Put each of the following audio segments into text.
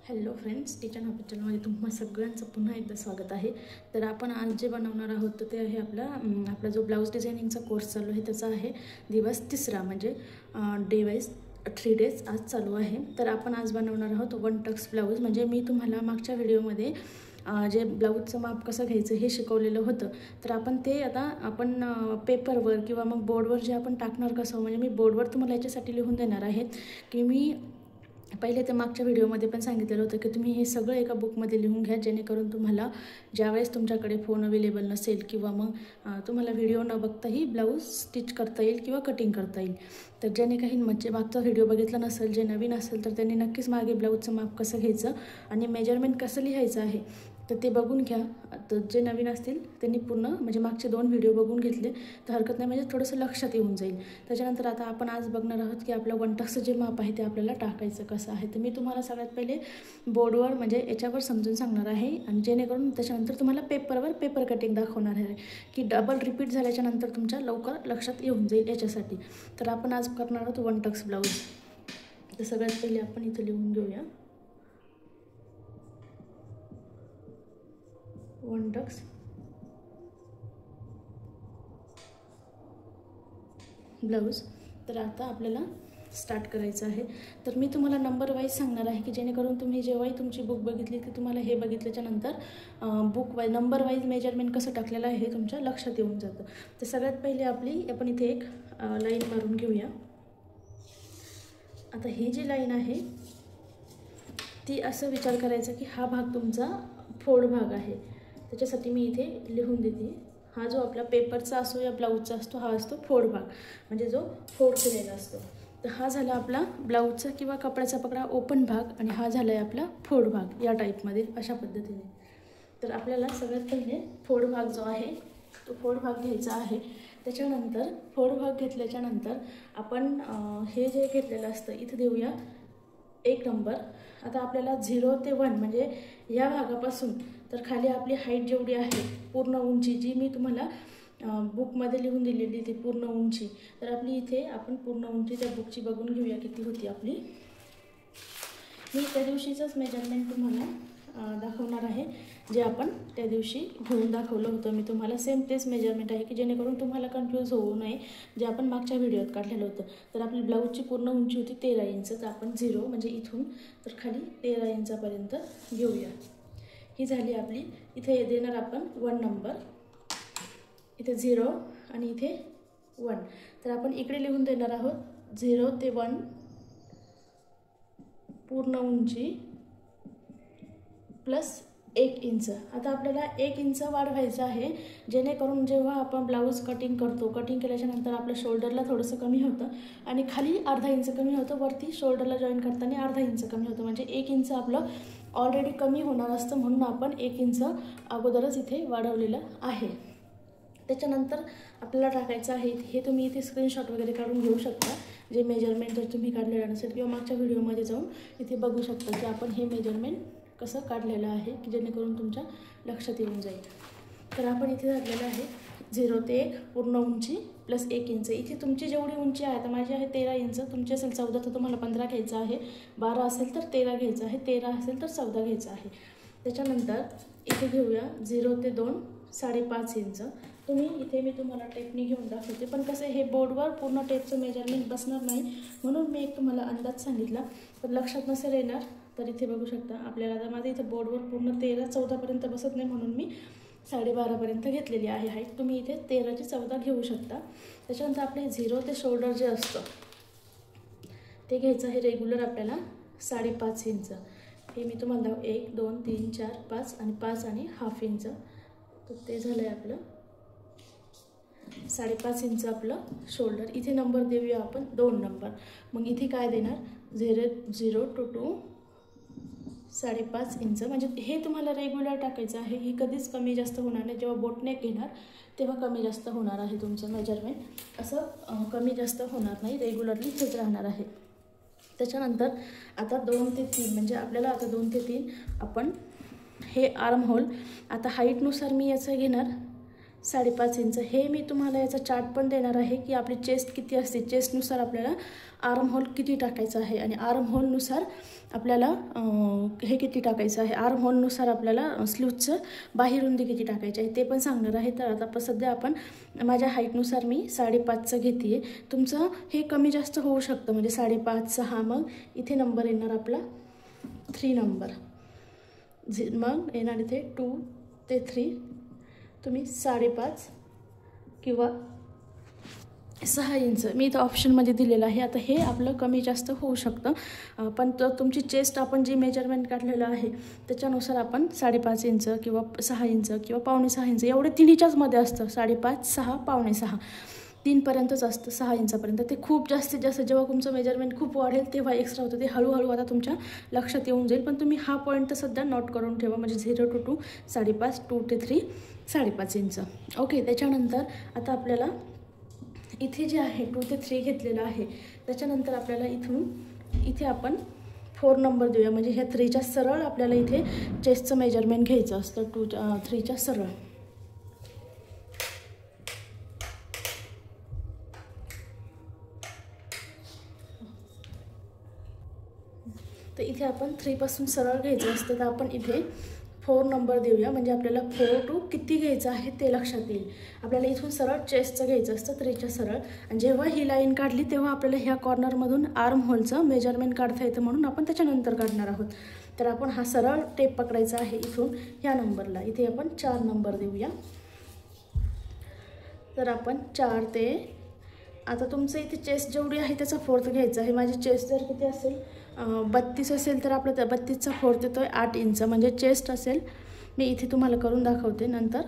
Hello friends, kitchen hobby चॅनलमध्ये तुम्हा सगळ्यांचं पुन्हा एकदा स्वागत आहे। तर आपण आज जे बनवणार आहोत तर ते आहे आपला जो ब्लाऊज डिझायनिंगचा कोर्स चालू आहे त्याचा आहे दिवस तिसरा, म्हणजे डे वाईज 3 डेज आज चालू आहे। तर आपण आज बनवणार आहोत वन टक्स ब्लाऊज। म्हणजे मी तुम्हाला मागच्या व्हिडिओमध्ये जे ब्लाऊजचं माप कसं घ्यायचं हे शिकवलेलं होतं। तर आपण ते आता पेपरवर किंवा मग बोर्डवर जे आपण टाकणार कसं, म्हणजे मी बोर्डवर तुम्हाला याच्यासाठी लिहून देणार आहे की मी पहिले ते मागच्या व्हिडिओमध्ये पण सांगितलेलं होतं की तुम्ही हे सगळं एका बुकमध्ये लिहून घ्या, जेणेकरून तुम्हाला ज्यावेळेस तुमच्याकडे फोन अवेलेबल नसेल किंवा मग तुम्हाला व्हिडिओ न बघताही ब्लाऊज स्टिच करता येईल किंवा कटिंग करता येईल। तर ज्याने काही म्हणजे मागचा व्हिडिओ बघितला नसेल, जे नवीन असेल तर त्यांनी नक्कीच मागे ब्लाऊजचं माप कसं घ्यायचं आणि मेजरमेंट कसं लिहायचं आहे तर ते बघून घ्या। तर जे नवीन असतील त्यांनी पूर्ण म्हणजे मागचे 2 व्हिडिओ बघून घेतले तर हरकत नाही, म्हणजे थोडंसं लक्षात येऊन जाईल। त्याच्यानंतर आता आपण आज बघणार आहोत की आपलं वन टक्सचं जे माप आहे ते आपल्याला टाकायचं कसं आहे। तर मी तुम्हाला सगळ्यात पहिले बोर्डवर म्हणजे याच्यावर समजून सांगणार आहे आणि जेणेकरून त्याच्यानंतर तुम्हाला पेपरवर पेपर कटिंग दाखवणार आहे की डबल रिपीट झाल्याच्या नंतर तुमच्या लवकर लक्षात येऊन जाईल याच्यासाठी। तर आपण आज करणार आहोत वन टक्स ब्लाऊज। तर सगळ्यात पहिले आपण इथे लिहून घेऊया वन टक्स ब्लाऊज। तर आता आपल्याला स्टार्ट करायचं आहे। तर मी तुम्हाला नंबर वाईज सांगणार आहे की जेणेकरून तुम्ही जेव्हाही तुमची बुक बघितली की तुम्हाला हे बघितल्याच्या नंतर book wise number wise measurement कसं टाकलेलं आहे हे तुमच्या लक्षात येऊन जातं। तर सगळ्यात पहिले आपण इथे एक लाईन मारून घेऊया। आता ही जी लाईन आहे ती असं विचार करायचा की हा भाग तुमचा फोल्ड भाग आहे। त्याच्यासाठी मी इथे लिहून देते, हा जो आपला पेपरचा असो या ब्लाऊजचा असतो हा असतो फोल्ड भाग, म्हणजे जो फोल्ड केलेला असतो। तर हा झाला आपला ब्लाऊजचा किंवा कपड्याचा पकडा ओपन भाग आणि हा झाला आहे आपला फोल्ड भाग या टाईपमध्ये अशा पद्धतीने। तर आपल्याला सगळ्यात पहिले फोल्ड भाग जो आहे तो फोल्ड भाग घ्यायचा आहे। त्याच्यानंतर फोल्ड भाग घेतल्याच्यानंतर आपण हे जे घेतलेलं असतं इथे देऊया 1 नंबर। आता आपल्याला 0 ते 1 म्हणजे या भागापासून तर खाली आपली हाईट जेवढी आहे पूर्ण उंची जी मी तुम्हाला बुकमध्ये लिहून दिलेली ती पूर्ण उंची, तर आपली इथे आपण पूर्ण उंची त्या बुकची बघून घेऊया किती होती आपली। मी त्या दिवशीचंच मेजरमेंट तुम्हाला दाखवणार आहे, जे आपण त्या दिवशी घेऊन दाखवलं होतं मी तुम्हाला। सेम तेच मेजरमेंट आहे की जेणेकरून तुम्हाला कन्फ्यूज होऊ नये, जे आपण मागच्या व्हिडिओत काढलेलं होतं। तर आपली ब्लाऊजची पूर्ण उंची होती 13 इंच, तर आपण 0 म्हणजे इथून तर खाली 13 इंचापर्यंत घेऊया। ही झाली आपली। इथे देणार आपण 1 नंबर, इथे 0 आणि इथे 1। तर आपण इकडे लिहून देणार आहोत 0 ते 1 पूर्ण उंची प्लस 1 इंच। आता आपल्याला 1 इंच वाढवायचं आहे, जेणेकरून जेव्हा आपण ब्लाऊज कटिंग करतो, कटिंग केल्याच्यानंतर आपल्या शोल्डरला थोडंसं कमी होतं आणि खाली अर्धा इंच कमी होतं, वरती शोल्डरला जॉईन करताना अर्धा इंच कमी होतं, म्हणजे 1 इंच आपलं ऑलरेडी कमी होणार असतं, म्हणून आपण 1 इंच अगोदरच इथे वाढवलेलं आहे। त्याच्यानंतर आपल्याला टाकायचं आहे, हे तुम्ही इथे स्क्रीनशॉट वगैरे काढून घेऊ शकता, जे मेजरमेंट जर तुम्ही काढलेलं नसेल किंवा मागच्या व्हिडिओमध्ये जाऊन इथे बघू शकता की आपण हे मेजरमेंट कसं काढलेलं आहे की जेणेकरून तुमच्या लक्षात येऊन जाईल। तर आपण इथे घातलेलं आहे 0 ते 1 पूर्ण उंची प्लस 1 इंच। इथे तुमची जेवढी उंची आहे, तर माझी आहे 13 इंच, तुमची असेल 14 तर तुम्हाला 15 घ्यायचं आहे, 12 असेल तर 13 घ्यायचं आहे, 13 असेल तर 14 घ्यायचं आहे। त्याच्यानंतर इथे घेऊया 0 ते 2 5.5 इंच। मी तुम्हाला टेपनी घेऊन दाखवते, पण कसं हे बोर्डवर पूर्ण टेपचं मेजरमेंट बसणार नाही, म्हणून मी एक तुम्हाला अंदाज सांगितला। तर लक्षात नसेल येणार तर इथे बघू शकता आपल्याला, आता माझं इथे बोर्डवर पूर्ण 13-14पर्यंत बसत नाही, म्हणून मी 12.5पर्यंत घेतलेली आहे हाईट। तुम्ही इथे 13 ते 14 घेऊ शकता। त्याच्यानंतर आपले 0 ते शोल्डर जे असतं ते घ्यायचं आहे रेग्युलर आपल्याला 5.5 इंच। हे मी तुम्हाला 1 2 3 4 5 आणि 5 आणि हाफ इंच, तर ते झालं आहे आपलं 5.5 इंच आपलं शोल्डर। इथे नंबर देऊया आपण 2 नंबर। मग इथे काय देणार 0 to 2 5.5 इंच, म्हणजे हे तुम्हाला रेग्युलर टाकायचं आहे। ही कधीच कमी जास्त होणार नाही, जेव्हा बोटनेक घेणार तेव्हा कमी जास्त होणार आहे तुमचं मेजरमेंट, असं कमी जास्त होणार नाही, रेग्युलरली हेच राहणार आहे। त्याच्यानंतर आता 2 ते 3 म्हणजे आपल्याला आता 2 ते 3 आपण हे आर्म होल, आता हाईटनुसार मी याचं घेणार 5.5 इंच. हे मी तुम्हाला याचा चार्ट पण देणार आहे की आपली चेस्ट किती असते, चेस्टनुसार आपल्याला आर्म होल किती टाकायचं आहे आणि आर्म होलनुसार आपल्याला हे किती टाकायचं आहे, आर्म होलनुसार आपल्याला स्लीवचं बाहेर रुंदी किती टाकायची आहे ते पण सांगणार आहे. तर आता सध्या आपण माझ्या हाईटनुसार मी 5.5चं घेते आहे. तुमचं हे कमी जास्त होऊ शकतं, म्हणजे 5.5, 6. मग इथे नंबर येणार आपला 3 नंबर. मग येणार इथे 2 ते 3. तुम्ही 5.5 किंवा 6 इंच मी इथं ऑप्शनमध्ये दिलेलं आहे. आता हे आपलं कमी जास्त होऊ शकतं, पण तर तुमची चेस्ट आपण जी मेजरमेंट काढलेलं आहे त्याच्यानुसार आपण 5.5 इंच किंवा 6 इंच किंवा 5.5 इंच एवढे तिन्हीच्याच मध्ये असतं. 5.5, 6, 5.5, 3पर्यंतच असतं, 6 इंचापर्यंत. ते खूप जास्तीत जास्त जेव्हा तुमचं मेजरमेंट खूप वाढेल तेव्हा एक्स्ट्रा होतं, ते हळूहळू आता तुमच्या लक्षात येऊन जाईल. पण तुम्ही हा पॉईंट तर सध्या नोट करून ठेवा, म्हणजे 0 to 2 5.5, 2 ते 3 5.5 इंच. ओके. त्याच्यानंतर आता आपल्याला इथे जे आहे 2 ते 3 घेतलेलं आहे, त्याच्यानंतर आपल्याला इथे आपण 4 नंबर देऊया, म्हणजे ह्या 3च्या सरळ आपल्याला इथे चेस्टचं मेजरमेंट घ्यायचं असतं. 3च्या सरळ. तर इथे आपण 3पासून सरळ घ्यायचं असतं, तर आपण इथे 4 नंबर देऊया, म्हणजे आपल्याला 4 to किती घ्यायचं आहे ते लक्षात येईल. आपल्याला इथून सरळ चेस्टचं घ्यायचं असतं 3च्या सरळ, आणि जेव्हा ही लाईन काढली तेव्हा आपल्याला ह्या कॉर्नरमधून आर्म होलचं मेजरमेंट काढता येतं, म्हणून आपण त्याच्यानंतर काढणार आहोत. तर आपण हा सरळ टेप पकडायचा आहे इथून ह्या नंबरला. इथे आपण 4 नंबर देऊया. तर आपण 4 ते, आता तुमचं इथे चेस्ट जेवढी आहे त्याचा 4th घ्यायचा आहे. माझी चेस्ट जर किती असेल 32 असेल तर आपलं 32चा 4th येतो आहे 8 इंच, म्हणजे चेस्ट असेल, मी इथे तुम्हाला करून दाखवते नंतर,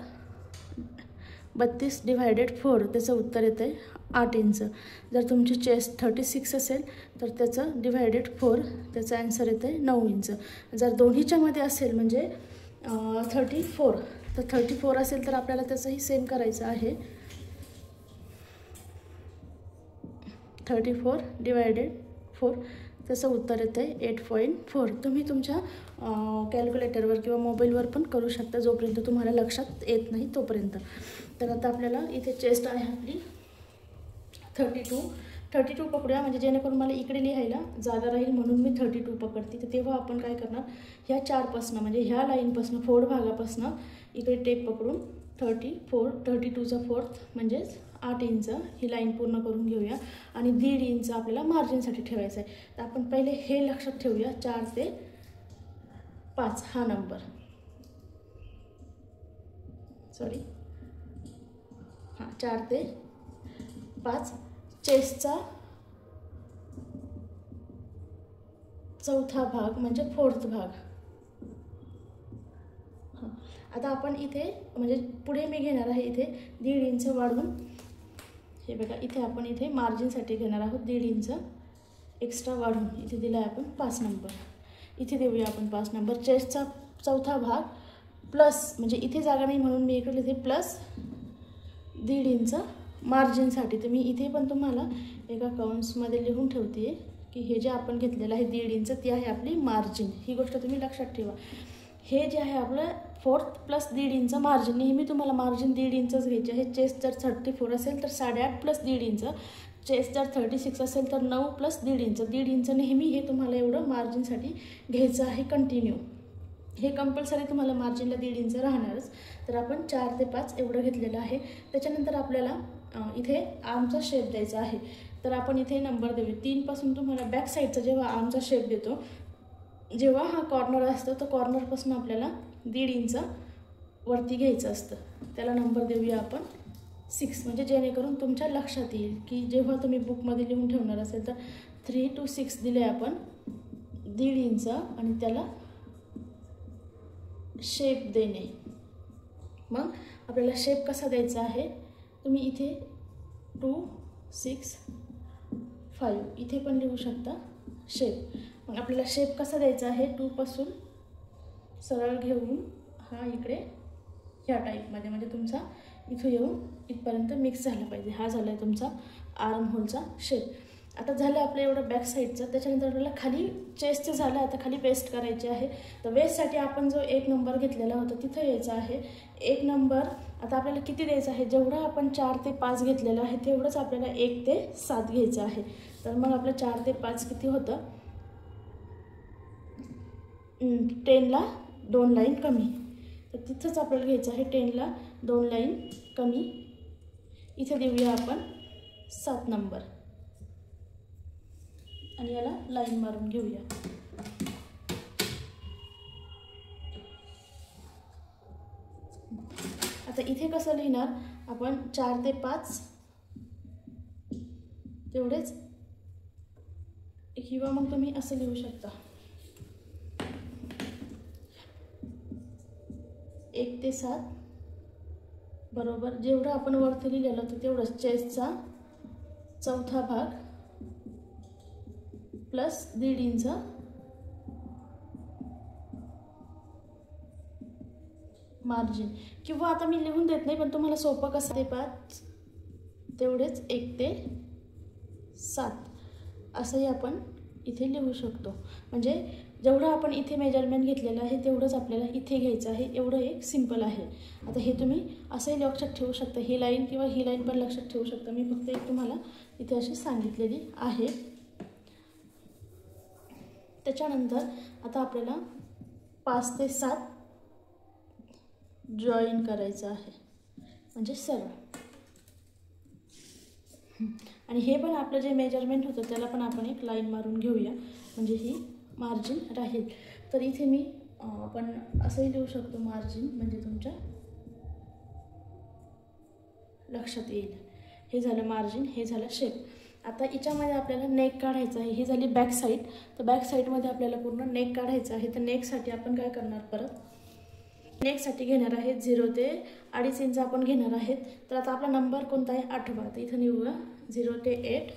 32/4 त्याचं उत्तर येतं आहे 8 इंच. जर तुमची चेस्ट 36 असेल तर त्याचं /4 त्याचं ॲन्सर येतं आहे 9 इंच. जर दोन्हीच्यामध्ये असेल म्हणजे 34, तर 34 असेल तर आपल्याला त्याचंही सेम करायचं आहे. 34/4 त्याचं उत्तर येतं आहे 8.4. तुम्ही तुमच्या कॅल्क्युलेटरवर किंवा मोबाईलवर पण करू शकता, जोपर्यंत तुम्हाला लक्षात येत नाही तोपर्यंत. तर आता आपल्याला इथे चेस्ट आहे आपली 32 पकडूया, म्हणजे जेणेकरून मला इकडे लिहायला जागा राहील म्हणून मी 32 पकडते. तर तेव्हा आपण काय करणार, ह्या 4पासनं म्हणजे ह्या लाईनपासनं फोड भागापासनं इकडे टेप पकडून 32चा 4th म्हणजेच 8 इंच ही लाईन पूर्ण करून घेऊया, आणि 1.5 इंच आपल्याला मार्जिनसाठी ठेवायचं आहे. तर आपण पहिले हे लक्षात ठेवूया, 4 ते 5 हा नंबर, 4 ते 5 चेस्टचा 4था भाग म्हणजे 4th भाग. आता आपण इथे म्हणजे पुढे मी घेणार आहे इथे 1.5 इंच वाढवून, हे बघा इथे आपण इथे मार्जिनसाठी घेणार आहोत 1.5 इंच एक्स्ट्रा वाढवून. इथे दिला आहे आपण 5 नंबर, इथे देऊया आपण 5 नंबर. चेस्टचा 4था भाग प्लस, म्हणजे इथे जागा नाही म्हणून मी इकडे इथे प्लस 1.5 इंच मार्जिनसाठी. तर मी इथे पण तुम्हाला एका काउंट्समध्ये लिहून ठेवते की हे जे आपण घेतलेलं आहे 1.5 इंच ती आहे आपली मार्जिन. ही गोष्ट तुम्ही लक्षात ठेवा. हे जे आहे आपलं 4th प्लस 1.5 इंच मार्जिन, नेहमी तुम्हाला मार्जिन 1.5 इंचच घ्यायचे आहे. चेस्ट जर 34 असेल तर 8.5 प्लस 1.5 इंच, चेस्ट जर 36 असेल तर 9 प्लस 1.5 इंच. 1.5 इंच नेहमी हे तुम्हाला एवढं मार्जिनसाठी घ्यायचं आहे कंटिन्यू. हे कंपल्सरी तुम्हाला मार्जिनला 1.5 इंच राहणारच. तर आपण 4 ते 5 एवढं घेतलेलं आहे. त्याच्यानंतर आपल्याला इथे आर्मचा शेप द्यायचा आहे. तर आपण इथे नंबर देऊ 3पासून. तुम्हाला बॅक साईडचा जेव्हा आर्मचा शेप देतो, जेव्हा हा कॉर्नर असतो तर कॉर्नरपासून आपल्याला 1.5 इंच वरती घ्यायचं असतं, त्याला नंबर देऊया आपण 6, म्हणजे जेणेकरून तुमच्या लक्षात येईल की जेव्हा तुम्ही बुकमध्ये लिहून ठेवणार असेल तर 3 to 6 दिले आपण 1.5 इंच, आणि त्याला शेप देणे. मग आपल्याला शेप कसा द्यायचा आहे, तुम्ही इथे 2, 6, 5 इथे पण लिहू शकता शेप. मग आपल्याला शेप कसा द्यायचा आहे, 2पासून सरळ घेऊन हा इकडे ह्या टाईपमध्ये, म्हणजे तुमचा इथं येऊन इथपर्यंत मिक्स झाला पाहिजे. हा झाला आहे तुमचा आर्म होलचा शेप. आता झालं आपलं एवढं बॅक साईडचं. त्याच्यानंतर आपल्याला खाली चेस्टचं झालं, आता खाली वेस्ट करायचे आहे. तर वेस्टसाठी आपण जो 1 नंबर घेतलेला होता तिथं यायचा आहे. 1 नंबर आता आपल्याला किती द्यायचं आहे, जेवढं आपण 4 ते 5 घेतलेलं आहे तेवढंच आपल्याला 1 ते 7 घ्यायचं आहे. तर मग आपलं 4 ते 5 किती होतं, 10ला 2 लाईन कमी. तर तिथंच आपल्याला घ्यायचं आहे 10ला 2 लाईन कमी. इथे देऊया आपण 7 नंबर आणि याला लाईन मारून घेऊया. आता इथे कसं लिहिणार आपण, 4 ते 5 तेवढेच, किंवा मग तुम्ही असं लिहू शकता 1 ते 7 बरोबर जेवढं आपण वरती लिहिलेलं होतं तेवढंच चेस्टचा 4था भाग प्लस 1.5 इंच मार्जिन. किंवा आता मी लिहून देत नाही, पण तुम्हाला सोपं कसं, ते 5 तेवढेच 1 ते 7 असंही आपण इथे लिहू शकतो. म्हणजे जेवढं आपण इथे मेजरमेंट घेतलेलं आहे तेवढंच आपल्याला इथे घ्यायचं आहे. एवढं एक सिंपल आहे. आता हे तुम्ही असंही लक्षात ठेवू शकता, ही लाईन किंवा ही लाईन पण लक्षात ठेवू शकता. मी फक्त एक तुम्हाला इथे अशी सांगितलेली आहे. त्याच्यानंतर आता आपल्याला 5 ते 7 जॉईन करायचं आहे, म्हणजे सरळ. आणि हे पण आपलं जे मेजरमेंट होतं त्याला पण आपण एक लाईन मारून घेऊया, म्हणजे ही मार्जिन राहील. तर इथे मी आपण असंही लिहू शकतो मार्जिन, म्हणजे तुमच्या लक्षात येईल. हे झालं मार्जिन, हे झालं शेप. आता याच्यामध्ये आपल्याला नेक काढायचं आहे. ही झाली बॅक साईड. तर बॅक साईडमध्ये आपल्याला पूर्ण नेक काढायचं आहे. तर नेकसाठी आपण काय करणार, परत नेकसाठी घेणार आहे 0 ते 2.5 इंच आपण घेणार आहेत. तर आता आपला नंबर कोणता आहे, 8वा. तर इथं निवडूया 0 ते 8,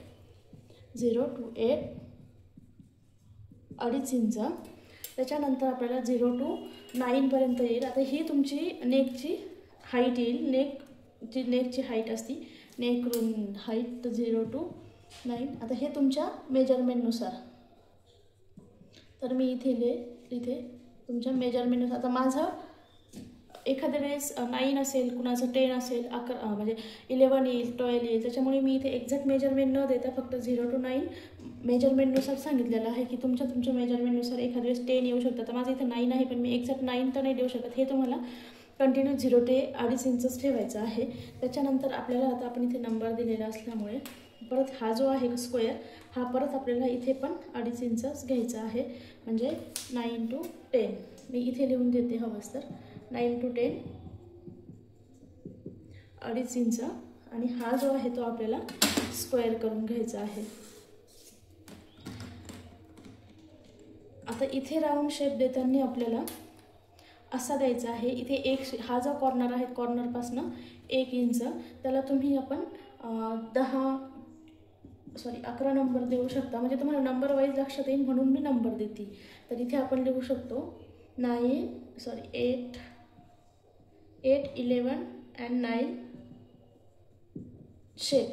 0 to 8 2.5 इंच. त्याच्यानंतर आपल्याला 0 to 9पर्यंत येईल. आता ही तुमची नेकची हाईट येईल. नेकची हाईट असती, नेक हाईट 0 to 9. आता हे तुमच्या मेजरमेंटनुसार. तर मी इथे तुमच्या मेजरमेंटनुसार. आता माझं एखाद्या वेळेस 9 असेल, कुणाचं 10 असेल, 11 म्हणजे 11 येईल, 12 येईल. त्याच्यामुळे मी इथे एक्झॅक्ट मेजरमेंट न देता फक्त 0 to 9 मेजरमेंटनुसार सांगितलेलं आहे की तुमच्या मेजरमेंटनुसार एखाद्या वेळेस 10 येऊ शकतं. तर माझं इथे 9 आहे, पण मी एक्झॅक्ट 9 तर नाही देऊ शकत. हे तुम्हाला कंटिन्यू 0 ते 2.5 इंचच ठेवायचं आहे. त्याच्यानंतर आपल्याला आता आपण इथे नंबर दिलेला असल्यामुळे परत हा जो आहे स्क्वेअर, हा परत आपल्याला इथे पण 2.5 इंचच घ्यायचा आहे, म्हणजे 9 to 10. मी इथे लिहून देते हवंच तर, 9 to 10 2.5 इंच. आणि हा जो आहे तो आपल्याला स्क्वेअर करून घ्यायचा आहे. आता इथे राऊंड शेप देताना आपल्याला असा द्यायचा आहे. इथे हा जो कॉर्नर आहे, कॉर्नरपासनं 1 इंच, त्याला तुम्ही आपण 11 नंबर देऊ शकता. म्हणजे तुम्हाला नंबर वाईज लक्षात येईल म्हणून मी नंबर देते. तर इथे आपण लिहू शकतो 8, 11 and 9 शेप.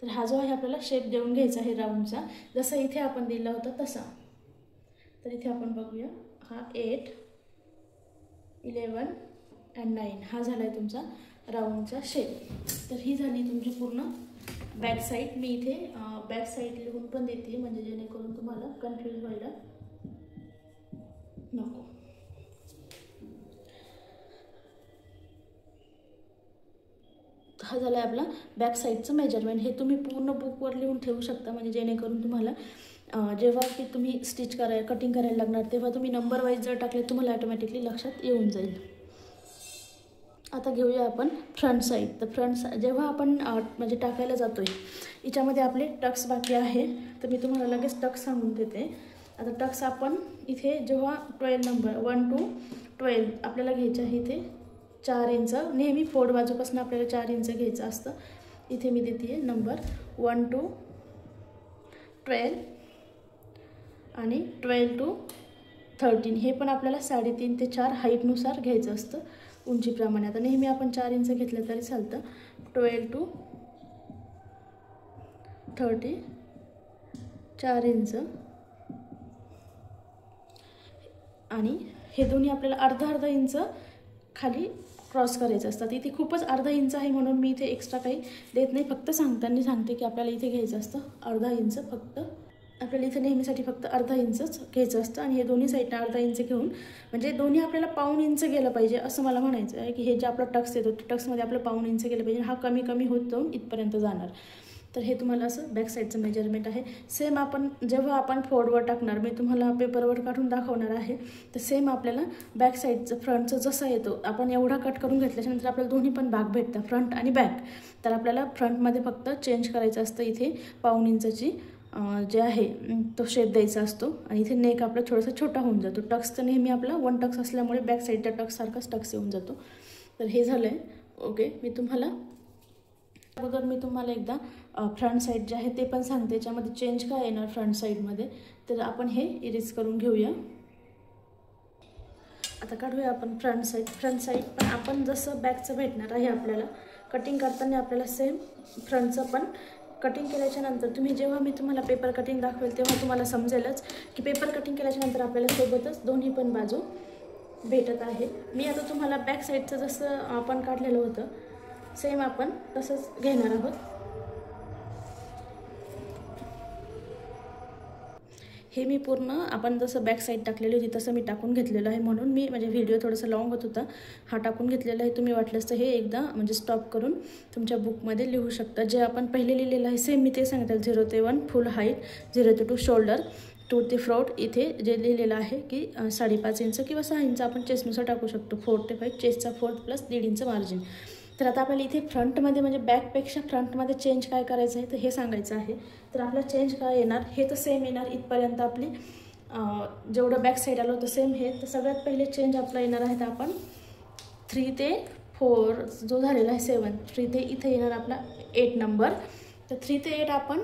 तर हा जो आहे आपल्याला शेप देऊन घ्यायचा आहे राऊंडचा, जसं इथे आपण दिला होता तसा. तर इथे आपण बघूया, हा 8, 11 and 9 हा झाला आहे तुमचा राऊंडचा शेप. तर ही झाली तुमची पूर्ण बॅक साईड. मी इथे बॅक साईड लिहून पण देते, म्हणजे जेणेकरून तुम्हाला कन्फ्यूज व्हायला नको. हा झाला आहे आपला बॅक साईडचं मेजरमेंट. हे तुम्ही पूर्ण बुकवर लिहून ठेवू शकता, म्हणजे जेणेकरून तुम्हाला जेव्हा की तुम्ही कटिंग करायला लागणार तेव्हा तुम्ही नंबर वाईज जर टाकले तुम्हाला ऑटोमॅटिकली लक्षात येऊन जाईल. आता घेऊया आपण फ्रंट साईड. तर जेव्हा आपण म्हणजे टाकायला जातो आहे, याच्यामध्ये आपले टक्स बाकी आहे. तर मी तुम्हाला लगेच टक्स सांगून देते. आता टक्स आपण इथे जेव्हा 12 नंबर 1 to 12 आपल्याला घ्यायचं आहे. इथे 4 इंच, नेहमी फोड बाजूपासून आपल्याला 4 इंच घ्यायचं असतं. इथे मी देते आहे नंबर 1 to 12 आणि 12 to 13. हे पण आपल्याला 3.5 ते 4 हाईटनुसार घ्यायचं असतं, उंचीप्रमाणे. आता नेहमी आपण 4 इंच घेतलं तरी चालतं. 12 to 13 4 इंच आणि हे दोन्ही आपल्याला अर्धा इंच खाली क्रॉस करायचं असतात. इथे खूपच अर्धा इंच आहे म्हणून मी इथे एक्स्ट्रा काही देत नाही, फक्त सांगताना सांगते की आपल्याला इथे घ्यायचं असतं अर्धा इंच. फक्त आपल्याला इथे नेहमीसाठी फक्त अर्धा इंचच घ्यायचं असतं आणि हे दोन्ही साईडला अर्धा इंच घेऊन, म्हणजे दोन्ही आपल्याला पाऊण इंच गेलं पाहिजे असं मला म्हणायचं आहे. की हे जे आपला टक्स येतो टक्समध्ये आपलं पाऊण इंच गेलं पाहिजे, हा कमी कमी होत जाऊन इथपर्यंत जाणार. तर हे तुम्हाला असं बॅक साईडचं मेजरमेंट आहे. सेम आपण जेव्हा आपण फोल्डवर टाकणार, मी तुम्हाला पेपरवर काढून दाखवणार आहे, तर सेम आपल्याला बॅक साईडचं फ्रंटचं जसं येतो आपण एवढा कट करून घेतल्याच्यानंतर आपल्याला दोन्ही पण भाग भेटतात, फ्रंट आणि बॅक. तर आपल्याला फ्रंटमध्ये फक्त चेंज करायचं असतं, इथे पाऊण इंचची जे आहे तो शेप द्यायचा असतो आणि इथे नेक आपला थोडासा छोटा होऊन जातो. टक्स तर नेहमी आपला 1 टक्स असल्यामुळे बॅक साईडच्या टक्ससारखाच टक्स येऊन जातो. तर हे झालं आहे. ओके, मी तुम्हाला अगोदर एकदा फ्रंट साईड जे आहे ते पण सांगते, त्याच्यामध्ये चेंज काय येणार फ्रंट साईडमध्ये. तर आपण हे इरेज करून घेऊया. आता काढूया आपण फ्रंट साईड पण आपण जसं बॅकचं भेटणार आहे आपल्याला कटिंग करताना आपल्याला सेम फ्रंटचं पण कटिंग केल्याच्यानंतर जेव्हा मी तुम्हाला पेपर कटिंग दाखवेल तेव्हा तुम्हाला समजेलच की पेपर कटिंग केल्याच्यानंतर आपल्याला सोबतच दोन्ही पण बाजू भेटत आहे. मी आता तुम्हाला बॅक साईडचं जसं आपण काढलेलं होतं सेम आपण तसंच घेणार आहोत. हे मी पूर्ण आपण जसं बॅक साईड टाकलेली होती तसं मी टाकून घेतलेलं आहे, म्हणून मी व्हिडिओ थोडासा लॉंग होत होता, हा टाकून घेतलेला आहे. तुम्ही वाटलंच तर हे एकदा स्टॉप करून तुमच्या बुकमध्ये लिहू शकता. जे आपण पहिले लिहिलेलं आहे सेम मी ते सांगितलं, 0 ते 1 फुल हाईट, 0 ते 2 शोल्डर, 2 ते 4 इथे जे लिहिलेलं आहे की 5.5 इंच किंवा 6 इंच आपण चेस्टनुसार टाकू शकतो. 4 ते 5 चेस्टचा 4 प्लस 1.5 इंच मार्जिन. तर आता आपल्याला इथे फ्रंटमध्ये बॅकपेक्षा फ्रंटमध्ये चेंज काय करायचं आहे तर हे सांगायचं आहे. तर आपला चेंज काय येणार, हे तर सेम येणार इथपर्यंत आपली जेवढं बॅक साईड आलं होतं सेम हे. तर सगळ्यात पहिले चेंज आपला येणार आहे तर आपण 3 ते 4 जो झालेला आहे 7, 3 ते इथे येणार आपला 8 नंबर. तर 3 ते 8 आपण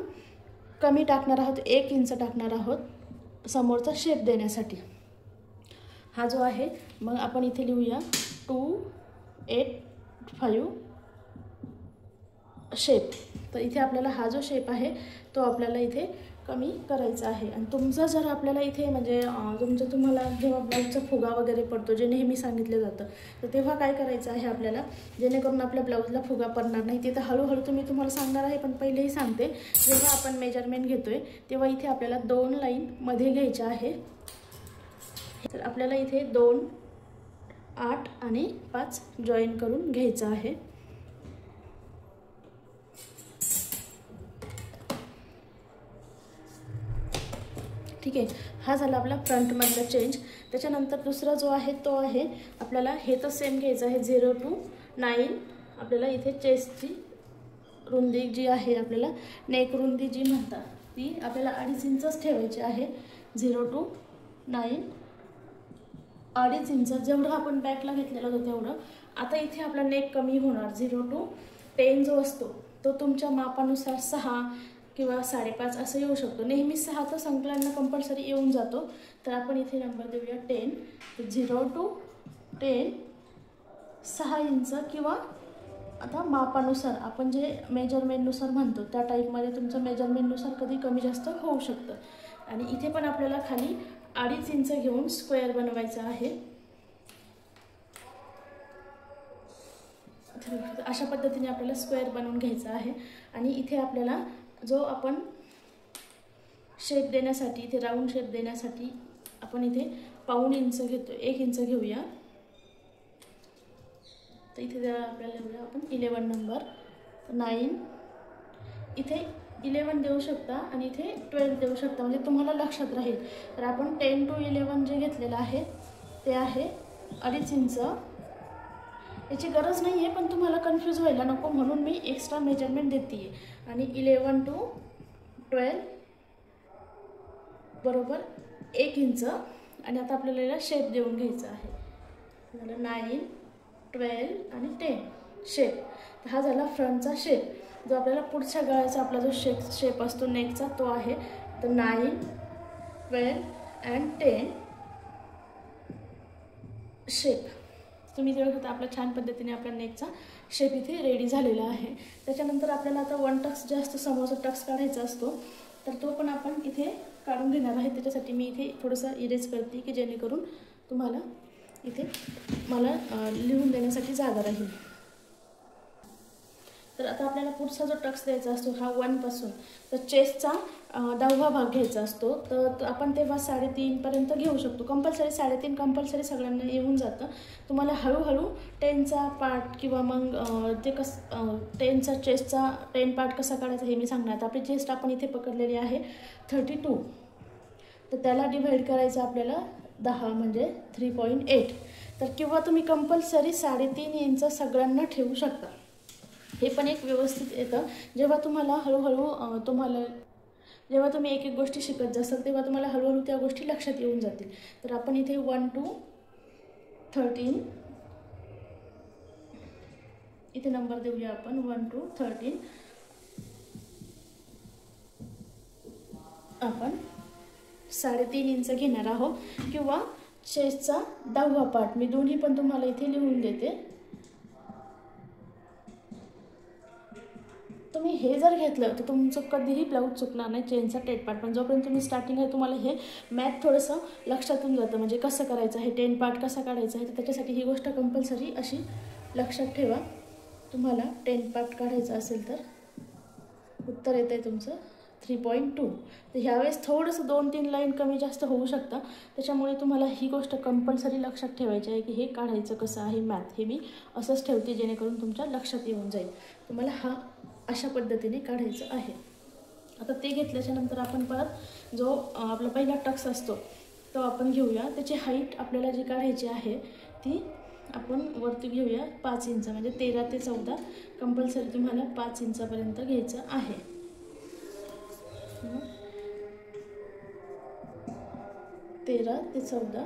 कमी टाकणार आहोत, 1 इंच टाकणार आहोत समोरचा शेप देण्यासाठी. हा जो आहे मग आपण इथे लिहूया 2, 8, 5 शेप. तर इथे आपल्याला हा जो शेप आहे तो आपल्याला इथे कमी करायचा आहे. आणि तुमचं जर आपल्याला इथे तुम्हाला जेव्हा ब्लाऊजचा फुगा वगैरे पडतो जे नेहमी सांगितलं जातं, तर तेव्हा काय करायचं आहे आपल्याला, जेणेकरून आपल्या ब्लाऊजला फुगा पडणार नाही. ते तर हळूहळू तुम्हाला सांगणार आहे, पण पहिलेही सांगते, जेव्हा आपण मेजरमेंट घेतोय तेव्हा इथे आपल्याला 2 लाईन मध्ये घ्यायच्या आहे. तर आपल्याला इथे 2, 8 आणि 5 जॉईन करून घ्यायचं आहे. ठीक आहे, हा झाला आपला फ्रंटमधला चेंज. त्याच्यानंतर दुसरा जो आहे तो आहे आपल्याला हे तर सेम घ्यायचं आहे 0 to 9. आपल्याला इथे चेस्टची रुंदी जी आहे, आपल्याला नेक रुंदी जी म्हणतात ती आपल्याला 2.5 इंचच ठेवायची आहे. 0 to 9 2.5 इंच जेवढं आपण बॅकला घेतलेलं होतं तेवढं. आता इथे आपला नेक कमी होणार. 0 to 10 जो असतो तो तुमच्या मापानुसार 6 किंवा 5.5 असं येऊ शकतो. नेहमी 6 तर संकलांना कंपल्सरी येऊन जातो, तर आपण इथे नंबर देऊया 10. 0 to 10 6 इंच किंवा आता मापानुसार आपण जे मेजरमेंटनुसार म्हणतो त्या टाईपमध्ये तुमचं मेजरमेंटनुसार कधी कमी जास्त होऊ शकतं. आणि इथे पण आपल्याला खाली 2.5 इंच घेऊन स्क्वेअर बनवायचा आहे. अशा पद्धतीने आपल्याला स्क्वेअर बनवून घ्यायचा आहे. आणि इथे आपल्याला जो आपण शेप देण्यासाठी, इथे राऊंड शेप देण्यासाठी आपण इथे पाऊण इंच घेतो, 1 इंच घेऊया. तर इथे जर आपल्याला एवढं आपण 11 नंबर, 9 इथे 11 देऊ शकता आणि इथे 12 देऊ शकता, म्हणजे तुम्हाला लक्षात राहील. तर आपण 10 to 11 जे घेतलेलं आहे ते आहे 2.5 इंच. याची गरज नाही आहे, पण तुम्हाला कन्फ्यूज व्हायला नको म्हणून मी एक्स्ट्रा मेजरमेंट देते आहे. आणि 11 to 12 बरोबर 1 इंच. आणि आता आपल्याला याला शेप देऊन घ्यायचा आहे. झालं 9, 12 आणि 10 शेप. तर हा झाला फ्रंटचा शेप. जो आपल्याला पुढच्या गळ्याचा आपला जो शेप असतो नेकचा तो आहे. तर 9, 12 and 10 शेप. तुम्ही जेव्हा होता आपल्या छान पद्धतीने आपल्या नेकचा शेप इथे रेडी झालेला आहे. त्याच्यानंतर आपल्याला आता 1 टक्स जे असतो समोरचा टक्स काढायचा असतो. तर तो पण आपण इथे काढून घेणार आहे. त्याच्यासाठी मी इथे थोडंसं इरेज करते की जेणेकरून तुम्हाला इथे मला लिहून देण्यासाठी जागा राहील. तर आता आपल्याला पुढचा जो टक्स द्यायचा असतो हा 1 पासून तर चेस्टचा 10वा भाग घ्यायचा असतो. तर आपण तेव्हा 3.5 पर्यंत घेऊ शकतो. कंपल्सरी 3.5 कंपल्सरी सगळ्यांना येऊन जातं. तुम्हाला हळूहळू 10चा पार्ट किंवा मग ते 10चा चेस्टचा 10 पार्ट कसा काढायचा हे मी सांगणार. तर आपली चेस्ट आपण इथे पकडलेली आहे 32. तर त्याला डिव्हाइड करायचं आपल्याला 10 म्हणजे 3.8. तर किंवा तुम्ही कंपल्सरी 3.5 इंच सगळ्यांना ठेवू शकता. हे पण एक व्यवस्थित येतं. जेव्हा तुम्हाला हळूहळू जेव्हा तुम्ही एक एक गोष्टी शिकत जासाल तेव्हा तुम्हाला हळूहळू त्या गोष्टी लक्षात येऊन जातील. तर आपण इथे 1 to 13 इथे नंबर देऊया आपण 1 to 13. आपण 3.5 इंच घेणार आहोत किंवा चेस्टचा 10वा पार्ट. मी दोन्ही पण तुम्हाला इथे लिहून देते. तुम्ही हे जर घेतलं तर तुमचं कधीही ब्लाऊज चुकणार नाही चेनचा 10 पार्ट. पण जोपर्यंत तुम्ही स्टार्टिंग आहे तुम्हाला हे मॅथ थोडंसं लक्षातून जातं म्हणजे कसं करायचं आहे 10 पार्ट कसा काढायचा आहे. तर त्याच्यासाठी ही गोष्ट कंपल्सरी अशी लक्षात ठेवा. तुम्हाला 10 पार्ट काढायचं असेल तर उत्तर येतं आहे तुमचं 3.2. तर ह्यावेळेस थोडंसं 2-3 लाईन कमी जास्त होऊ शकतं. त्याच्यामुळे तुम्हाला ही गोष्ट कंपल्सरी लक्षात ठेवायची आहे की हे काढायचं कसं आहे मॅथ. हे मी असंच ठेवते जेणेकरून तुमच्या लक्षात येऊन जाईल. तुम्हाला हा अशा पद्धतीने काढायचं आहे. आता ते घेतल्याच्या नंतर आपण परत जो आपला पहिला टक्स असतो तो आपण घेऊया. त्याची हाईट आपल्याला जी काढायची आहे ती आपण वरती घेऊया 5 इंच म्हणजे 13 ते 14. कंपल्सरी तुम्हाला 5 इंचापर्यंत घ्यायचं आहे. 13 ते 14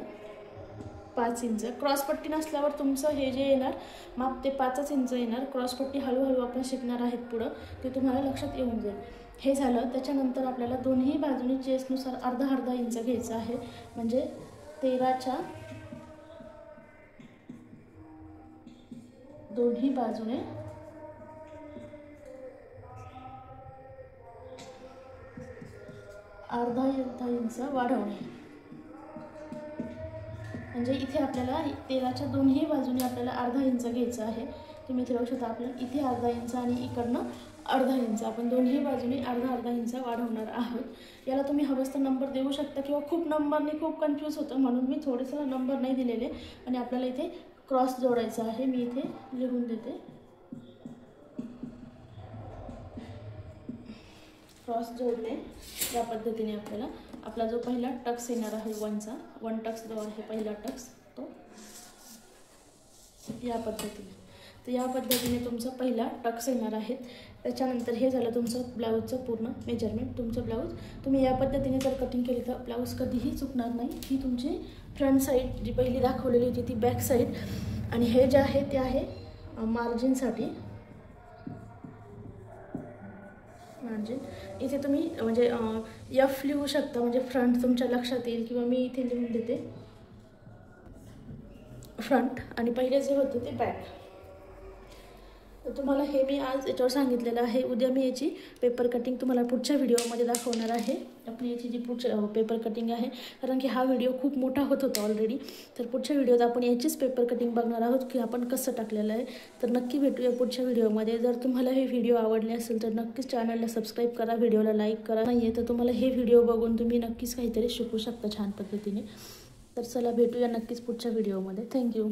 5 इंच. क्रॉसपट्टी नसल्यावर तुमचं हे जे येणार माप ते 5च इंच येणार. क्रॉसपट्टी हळूहळू आपण शिकणार आहेत पुढं ते तुम्हाला लक्षात येऊन जाईल. हे झालं. त्याच्यानंतर आपल्याला दोन्ही बाजूनी चेस्टनुसार अर्धा इंच घ्यायचं आहे म्हणजे 13च्या दोन्ही बाजूने अर्धा इंच वाढवणे. म्हणजे इथे आपल्याला 13च्या दोन्ही बाजूने आपल्याला अर्धा इंच घ्यायचं आहे. तुम्ही इथे बघू शकता आपल्याला इथे अर्धा इंच आणि इकडनं अर्धा इंच आपण दोन्ही बाजूने अर्धा इंच वाढवणार आहोत. याला तुम्ही हवं तर नंबर देऊ शकता किंवा खूप नंबरने खूप कन्फ्यूज होतं म्हणून मी थोडेसे नंबर नाही दिलेले. आणि आपल्याला इथे क्रॉस जोडायचा आहे. मी इथे लिहून देते. क्रॉस जोडणे या पद्धतीने आपल्याला आपला जो पहिला टक्स येणार आहे 1 टक्स जो आहे पहिला टक्स तो या पद्धतीने. तर या पद्धतीने तुमचा पहिला टक्स येणार आहे. त्याच्यानंतर हे झालं तुमचं ब्लाऊजचं पूर्ण मेजरमेंट. तुमचं ब्लाऊज तुम्ही या पद्धतीने जर कटिंग केली तर ब्लाऊज कधीही चुकणार नाही. ही तुमची फ्रंट साईड जी पहिली दाखवलेली होती ती बॅक साईड आणि हे जे आहे ते आहे मार्जिनसाठी. मार्जिन इथे तुम्ही म्हणजे F लिहू शकता म्हणजे फ्रंट तुमच्या लक्षात येईल किंवा मी इथे लिहून देते फ्रंट आणि पहिले जे होते ते बॅक. तर तुम्हाला हे मी आज याच्यावर सांगितलेलं आहे. उद्या मी याची पेपर कटिंग तुम्हाला पुढच्या व्हिडिओमध्ये दाखवणार आहे. आपली याची जी पुढच्या पेपर कटिंग आहे कारण की हा व्हिडिओ खूप मोठा होत होता ऑलरेडी. तर पुढच्या व्हिडिओत आपण याचीच पेपर कटिंग बघणार आहोत की आपण कसं टाकलेलं आहे. तर नक्की भेटूया पुढच्या व्हिडिओमध्ये. जर तुम्हाला हे व्हिडिओ आवडले असेल तर नक्कीच चॅनलला सबस्क्राईब करा, व्हिडिओला लाईक करा. नाही आहे तर तुम्हाला हे व्हिडिओ बघून तुम्ही नक्कीच काहीतरी शिकू शकता छान पद्धतीने. तर चला भेटूया नक्कीच पुढच्या व्हिडिओमध्ये. थँक्यू.